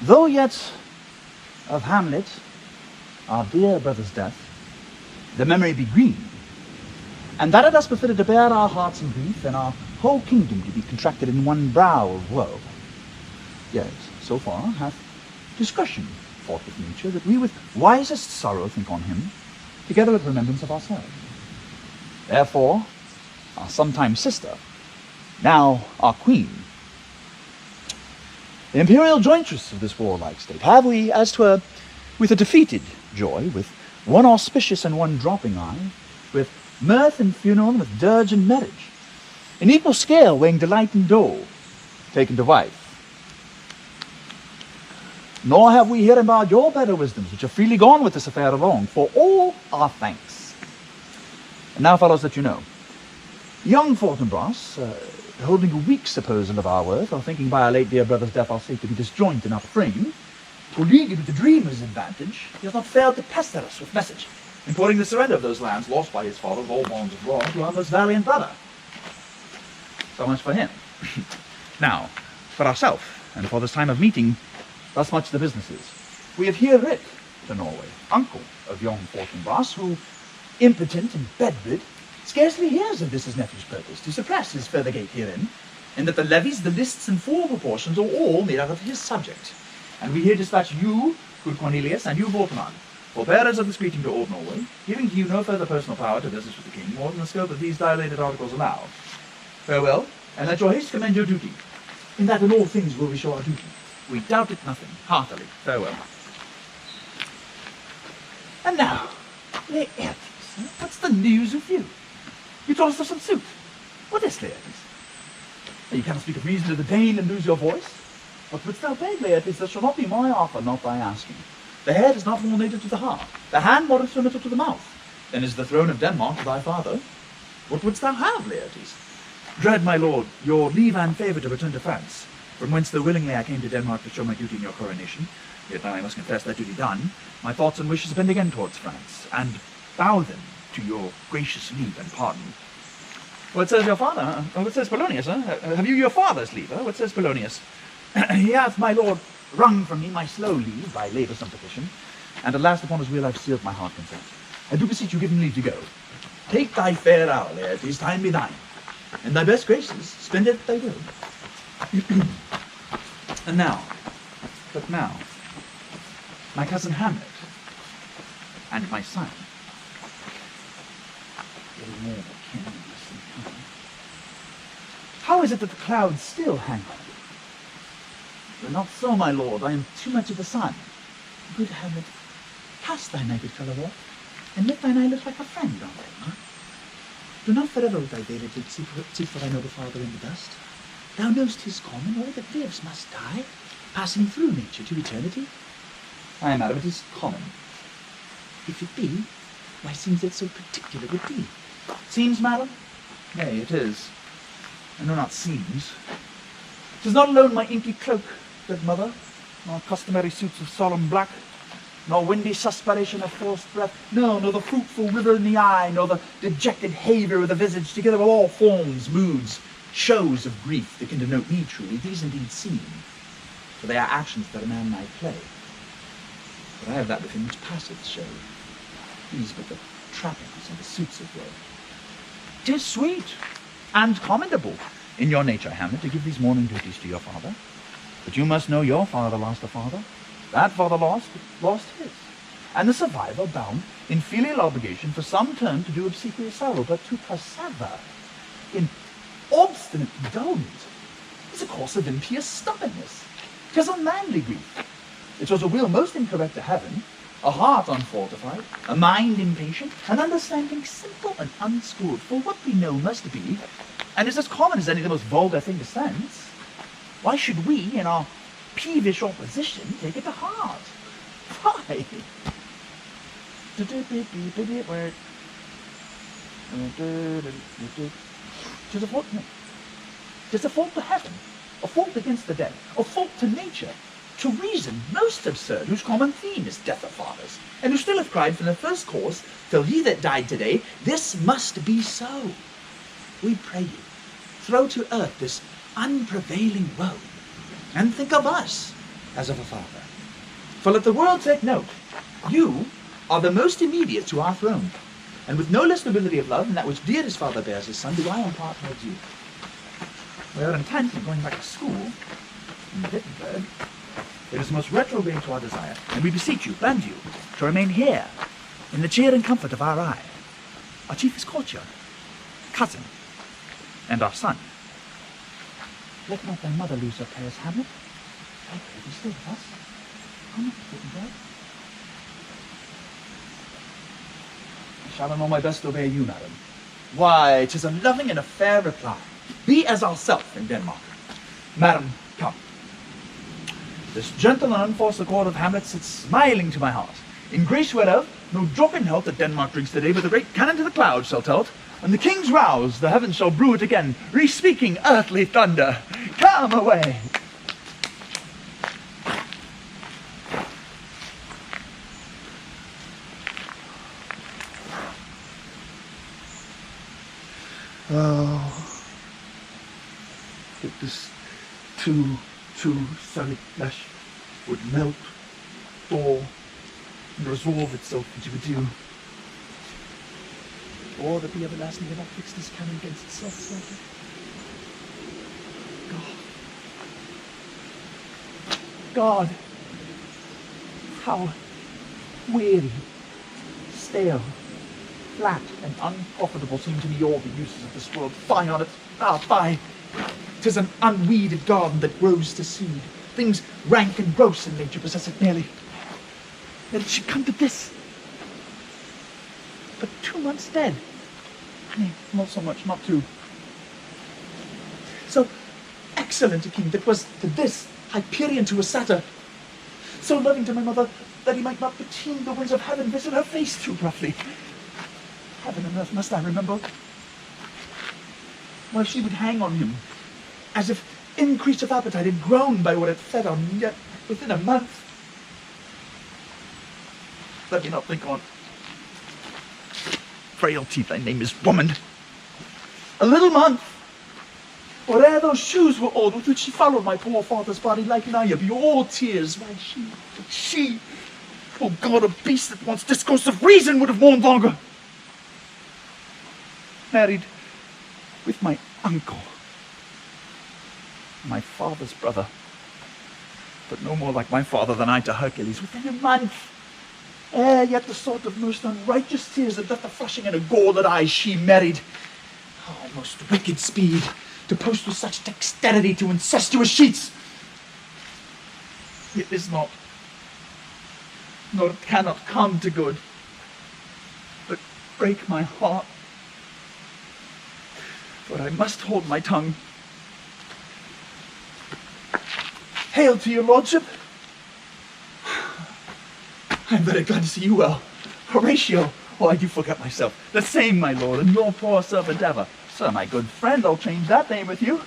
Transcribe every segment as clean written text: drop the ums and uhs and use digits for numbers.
Though yet of Hamlet, our dear brother's death, the memory be green, and that it us befitted to bear our hearts in grief, and our whole kingdom to be contracted in one brow of woe. Yet, so far, hath discretion fought with nature, that we with wisest sorrow think on him, together with remembrance of ourselves. Therefore, our sometime sister, now our queen, the imperial jointress of this warlike state, have we, as 'twere with a defeated joy, with one auspicious and one dropping eye, with mirth and funeral, and with dirge and marriage, in equal scale weighing delight and dole, taken to wife. Nor have we here embarked your better wisdoms, which have freely gone with this affair along, for all our thanks. And now, fellows, that you know, young Fortinbras, holding a weak supposal of our worth, or thinking by our late dear brother's death our state to be disjoint in our frame, to league with the dreamer's advantage, he has not failed to pester us with message, importing the surrender of those lands lost by his father, all bonds of law, to our most valiant brother. So much for him. Now, for ourselves, and for this time of meeting, thus much the business is. We have here writ to Norway, uncle of young Fortinbras, who, impotent and bedrid, scarcely hears of this his nephew's purpose, to suppress his further gate herein, and that the levies, the lists, and full proportions are all made out of his subject. And we here dispatch you, good Cornelius, and you, Vortiman, for bearers of this greeting to old Norway, giving to you no further personal power to business with the king, more than the scope of these dilated articles allow. Farewell, and let your haste commend your duty, in that in all things will we show our duty. We doubt it nothing. Heartily, farewell. And now, Laertes, what's the news with you? You told us of some suit. What is Laertes? You cannot speak of reason to the Dane and lose your voice. What wouldst thou beg, Laertes? That shall not be my offer, not thy asking. The head is not more native to the heart, the hand more instrumental to the mouth, than is the throne of Denmark to thy father. What wouldst thou have, Laertes? Dread, my lord, your leave and favour to return to France, from whence though willingly I came to Denmark to show my duty in your coronation, yet now I must confess that duty done, my thoughts and wishes bend again towards France, and bow them to your gracious leave and pardon. What says your father? What says Polonius? Have you your father's leave? What says Polonius? He hath, my lord, wrung from me my slow leave by laboursome petition, and at last upon his will I've sealed my heart consent. I do beseech you give him leave to go. Take thy fair hour, Laertes, time be thine, and thy best graces spend it at thy will. And now, but now, my cousin Hamlet, and my son, getting more kin and company. How is it that the clouds still hang on you? But not so, my lord, I am too much of the sun. Good Hamlet, cast thy naked fellow off, and let thine eye look like a friend on them. Do not forever with thy veiled lids seek for thy noble father in the dust. Thou know'st his common, all that lives must die, passing through nature to eternity. Aye, madam, it is common. If it be, why seems it so particular with thee? Seems, madam? Nay, it is. I know not seems. 'Tis not alone my inky cloak, good mother, nor customary suits of solemn black, nor windy suspiration of forced breath, no, nor the fruitful river in the eye, nor the dejected haver of the visage, together with all forms, moods, shows of grief that can denote me truly. These indeed seem, for they are actions that a man might play. But I have that within which passeth show. These but the trappings and the suits of woe. 'Tis sweet and commendable in your nature, Hamlet, to give these mourning duties to your father. But you must know your father lost a father. That father lost his. And the survivor bound in filial obligation for some term to do obsequious sorrow, but to persever in obstinate indulgence is a course of impious stubbornness. 'Tis unmanly grief. It was a will most incorrect to heaven, a heart unfortified, a mind impatient, an understanding simple and unschooled, for what we know must be, and is as common as any the most vulgar thing to sense. Why should we, in our peevish opposition, take it to heart? Why? Tis a fault, no. 'Tis a fault to heaven, a fault against the dead, a fault to nature, to reason most absurd, whose common theme is death of fathers, and who still have cried from the first cause till he that died today, this must be so. We pray you, throw to earth this unprevailing woe, and think of us, as of a father. For let the world take note, you are the most immediate to our throne, and with no less nobility of love than that which dearest father bears his son, do I impart towards you. We are intent on going back to school in Wittenberg. It is most retrograde to our desire, and we beseech you, and you, to remain here, in the cheer and comfort of our eye, our chiefest courtier, cousin, and our son. Let not thy mother lose her prayers, Hamlet. I pray thee still with us. Come up, Wittenberg. I shall in all my best obey you, madam. Why, 'tis a loving and a fair reply. Be as ourself in Denmark. Madam, come. This gentle and unforced accord of Hamlet sits smiling to my heart. In grace whereof, no drop in health that Denmark drinks today, but the great cannon to the clouds shall tell it. When the king's roused, the heavens shall brew it again, re-speaking earthly thunder. Come away! Oh, if this too solid flesh would melt, thaw, and resolve itself into a dew, or that the everlasting cannot fix this cannon against itself slightly. God, how weary, stale, flat, and unprofitable seem to me all the uses of this world. Fie on it! Ah, fie! 'Tis an unweeded garden that grows to seed. Things rank and gross in nature possess it merely. That it should come to this. But 2 months dead. I mean, not so much, not 2. So excellent a king that was to this Hyperion to a satyr. So loving to my mother that he might not between the winds of heaven visit her face too roughly. Heaven and earth must I remember. While she would hang on him, as if increase of appetite had grown by what it fed on, yet within a month. Let me not think on. Frailty, thy name is woman. A little month, or ere those shoes were old with which she followed my poor father's body like an eye, be all tears. Why, she, oh God, a beast that wants discourse of reason would have mourned longer. Married with my uncle, my father's brother, but no more like my father than I to Hercules, within a month. Ere yet the sort of most unrighteous tears that doth the flushing in a galled eye she married. Oh, most wicked speed, to post with such dexterity to incestuous sheets. It is not, nor it cannot come to good, but break my heart. For I must hold my tongue. Hail to your lordship. I'm very glad to see you well. Horatio, oh, I do forget myself. The same, my lord, and your poor servant ever. Sir, my good friend, I'll change that name with you.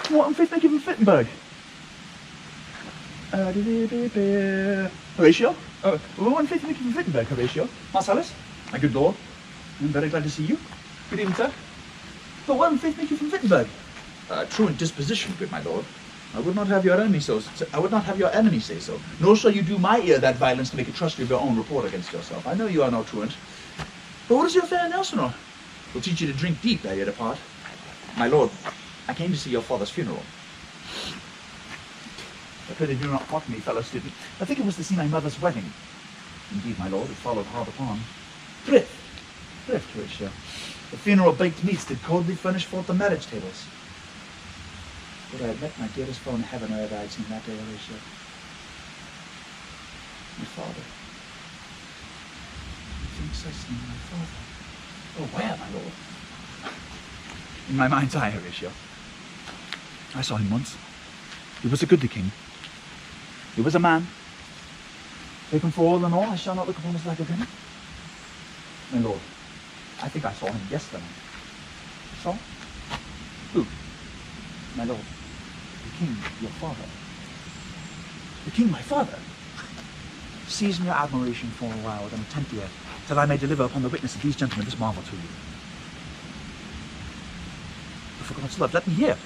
What am I thinking of Wittenberg? Horatio? What am I thinking of Wittenberg, Horatio? Marcellus? My good lord, I'm very glad to see you. Good evening, sir. But what am I thinking from Wittenberg? Truant disposition, good my lord. I would not have your enemy say so, nor shall you do my ear that violence to make a trust of your own report against yourself. I know you are no truant. But what is your affair in Elsinore? We'll teach you to drink deep ere you depart. My lord, I came to see your father's funeral. I pray they do not mock me, fellow student. I think it was to see my mother's wedding. Indeed, my lord, it followed hard upon. Thrift, Horatio. The funeral baked meats did coldly furnish forth the marriage tables. Would I have met my dearest foe in heaven or ever I had seen that day, Horatio? My father. Methinks I see my father. Oh, where, my lord? In my mind's eye, Horatio. I saw him once. He was a goodly king. He was a man. Taken for all in all, I shall not look upon his like again. My lord, I think I saw him yesterday. Saw? Who? My lord. The king, your father. The king, my father? Season your admiration for a while, then attempt the ear, till I may deliver upon the witness of these gentlemen this marvel to you. But for God's love, let me hear.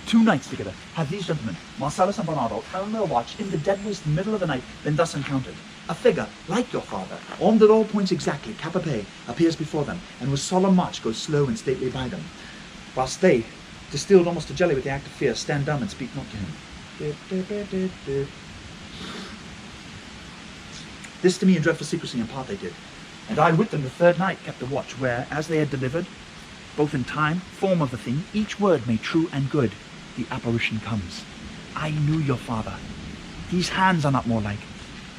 2 nights together have these gentlemen, Marcellus and Bernardo, on their watch in the deadest middle of the night, been thus encountered. A figure, like your father, armed at all points exactly, cap a pie, appears before them, and with solemn march goes slow and stately by them, whilst they, distilled almost to jelly with the act of fear, stand dumb and speak not to him. This to me in dreadful secrecy in part they did, and I with them the 3rd night kept the watch, where, as they had delivered, both in time, form of the thing, each word made true and good, the apparition comes. I knew your father. These hands are not more like.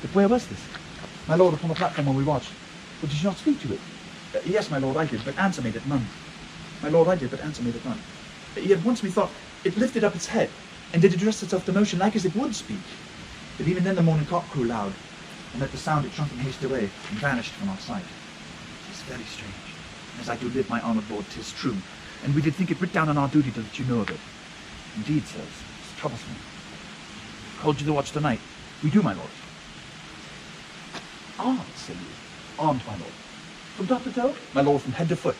But where was this? My lord, upon the platform where we watched. But did you not speak to it? Yes, my lord, I did, but answer made it none. My lord, I did, but answer made it none. Yet once methought it lifted up its head, and did address itself to motion like as it would speak. But even then the morning cock crew loud, and at the sound it shrunk in haste away, and vanished from our sight. It is very strange. As I do live, my honoured lord, 'tis true, and we did think it writ down on our duty to let you know of it. Indeed, sirs, it's troublesome. Hold you the watch tonight? We do, my lord. Armed, say you? Armed, my lord. From top to toe? My lord, from head to foot.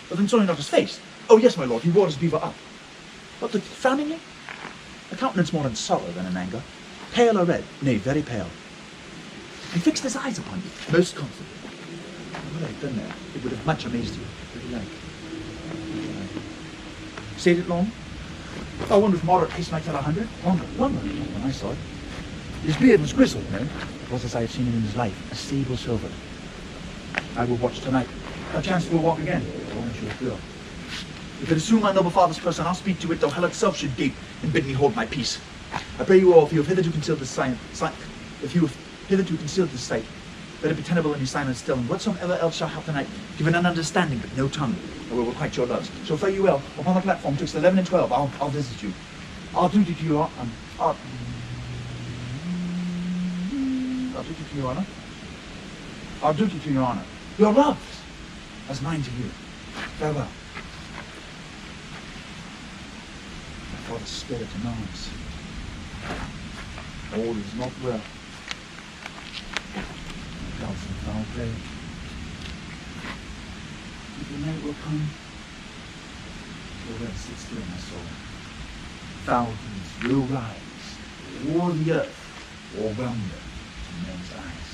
But then saw you not his face? Oh yes, my lord, he wore his beaver up. But looked frowningly? A countenance more in sorrow than in anger. Pale or red? Nay, very pale. He fixed his eyes upon you, most constantly. What I have done there, it would have much amazed you. Very like. Stayed it long? I wonder if moderate pace might tell 100? Longer when I saw it. His beard was grizzled, no? It was as I have seen him in his life, a sable silvered. I will watch tonight. Perchance we'll walk again, or I'm sure it will. If it assume my noble father's person, I'll speak to it, though hell itself should gape and bid me hold my peace. I pray you all, if you have hitherto concealed this sight, let it be tenable in your silence still, and whatsoever else shall happen tonight, give an understanding but no tongue, and we will requite your loves. So fare you well. Upon the platform, twixt 11 and 12, I'll visit you. I'll duty to your I'll duty to your honour. I'll duty to your honour. Your loves, as mine to you. Farewell. My father's spirit in arms. All is not well. Else in foul play. The night will come. Your rest sit still, my soul. Thousands will rise, o'er the earth, or wonder to men's eyes.